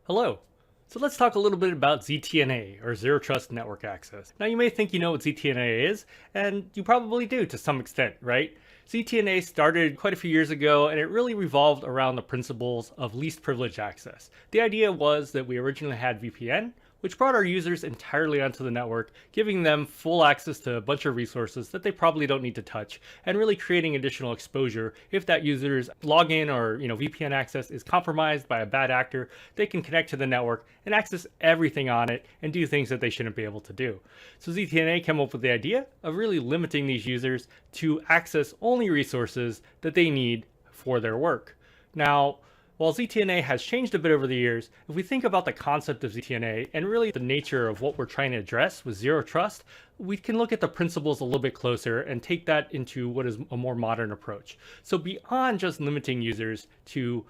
Hello. So let's talk a little bit about ZTNA, or Zero Trust Network Access. Now you may think you know what ZTNA is, and you probably do to some extent, right? ZTNA started quite a few years ago, and it really revolved around the principles of least privilege access. The idea was that we originally had VPN, which brought our users entirely onto the network, giving them full access to a bunch of resources that they probably don't need to touch, and really creating additional exposure. If that user's login or VPN access is compromised by a bad actor, they can connect to the network and access everything on it and do things that they shouldn't be able to do. So ZTNA came up with the idea of really limiting these users to access only resources that they need for their work. Now, while ZTNA has changed a bit over the years, if we think about the concept of ZTNA and really the nature of what we're trying to address with zero trust, we can look at the principles a little bit closer and take that into what is a more modern approach. So beyond just limiting users to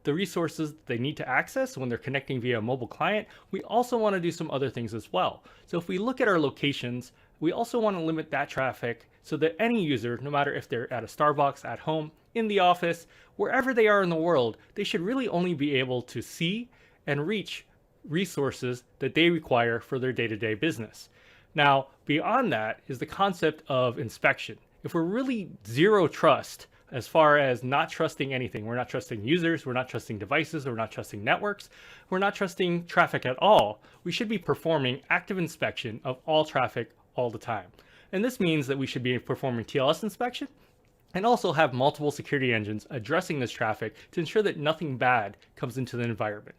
the resources they need to access when they're connecting via a mobile client, we also want to do some other things as well. So if we look at our locations, we also want to limit that traffic so that any user, no matter if they're at a Starbucks, at home, in the office, wherever they are in the world, they should really only be able to see and reach resources that they require for their day-to-day business. Now, beyond that is the concept of inspection. If we're really zero trust, as far as not trusting anything, we're not trusting users, we're not trusting devices, we're not trusting networks, we're not trusting traffic at all, we should be performing active inspection of all traffic all the time. And this means that we should be performing TLS inspection and also have multiple security engines addressing this traffic to ensure that nothing bad comes into the environment.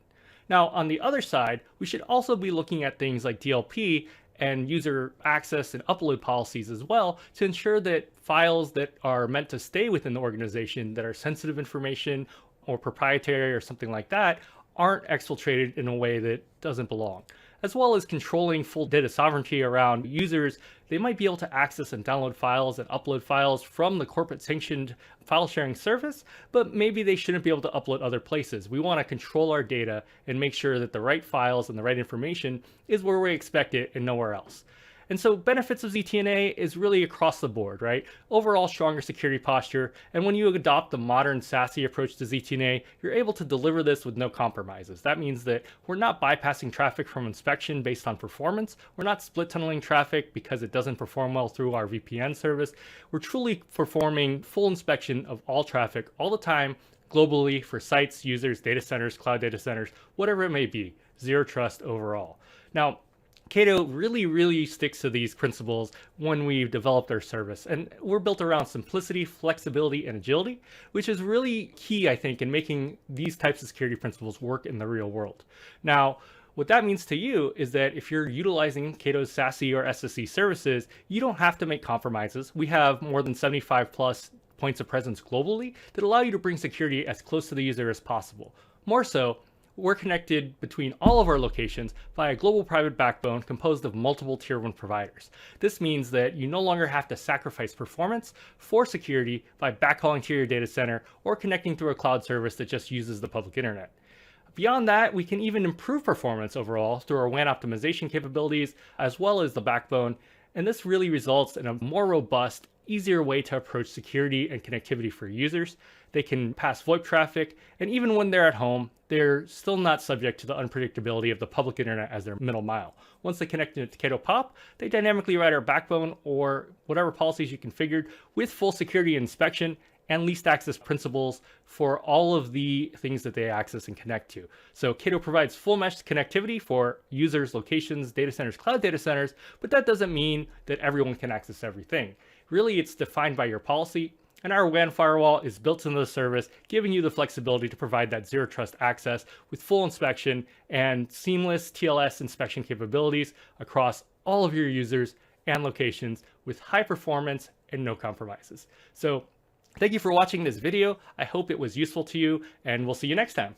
Now, on the other side, we should also be looking at things like DLP and user access and upload policies as well to ensure that files that are meant to stay within the organization that are sensitive information or proprietary or something like that aren't exfiltrated in a way that doesn't belong, as well as controlling full data sovereignty around users. They might be able to access and download files and upload files from the corporate sanctioned file sharing service, but maybe they shouldn't be able to upload other places. We want to control our data and make sure that the right files and the right information is where we expect it and nowhere else. And so benefits of ZTNA is really across the board, right? Overall stronger security posture. And when you adopt the modern SASE approach to ZTNA, you're able to deliver this with no compromises. That means that we're not bypassing traffic from inspection based on performance. We're not split tunneling traffic because it doesn't perform well through our VPN service. We're truly performing full inspection of all traffic all the time, globally, for sites, users, data centers, cloud data centers, whatever it may be. Zero trust overall. Now, Cato really sticks to these principles when we've developed our service. And we're built around simplicity, flexibility, and agility, which is really key, I think, in making these types of security principles work in the real world. Now, what that means to you is that if you're utilizing Cato's SASE or SSE services, you don't have to make compromises. We have more than 75 plus points of presence globally that allow you to bring security as close to the user as possible. More so, we're connected between all of our locations via a global private backbone composed of multiple tier 1 providers. This means that you no longer have to sacrifice performance for security by backhauling to your data center or connecting through a cloud service that just uses the public internet. Beyond that, we can even improve performance overall through our WAN optimization capabilities as well as the backbone. And this really results in a more robust, easier way to approach security and connectivity for users. They can pass VoIP traffic, and even when they're at home, they're still not subject to the unpredictability of the public internet as their middle mile. Once they connect to Cato POP, they dynamically write our backbone or whatever policies you configured with full security inspection and least access principles for all of the things that they access and connect to. So Cato provides full mesh connectivity for users, locations, data centers, cloud data centers, but that doesn't mean that everyone can access everything. Really, it's defined by your policy, and our WAN firewall is built into the service, giving you the flexibility to provide that zero trust access with full inspection and seamless TLS inspection capabilities across all of your users and locations with high performance and no compromises. So thank you for watching this video. I hope it was useful to you, and we'll see you next time.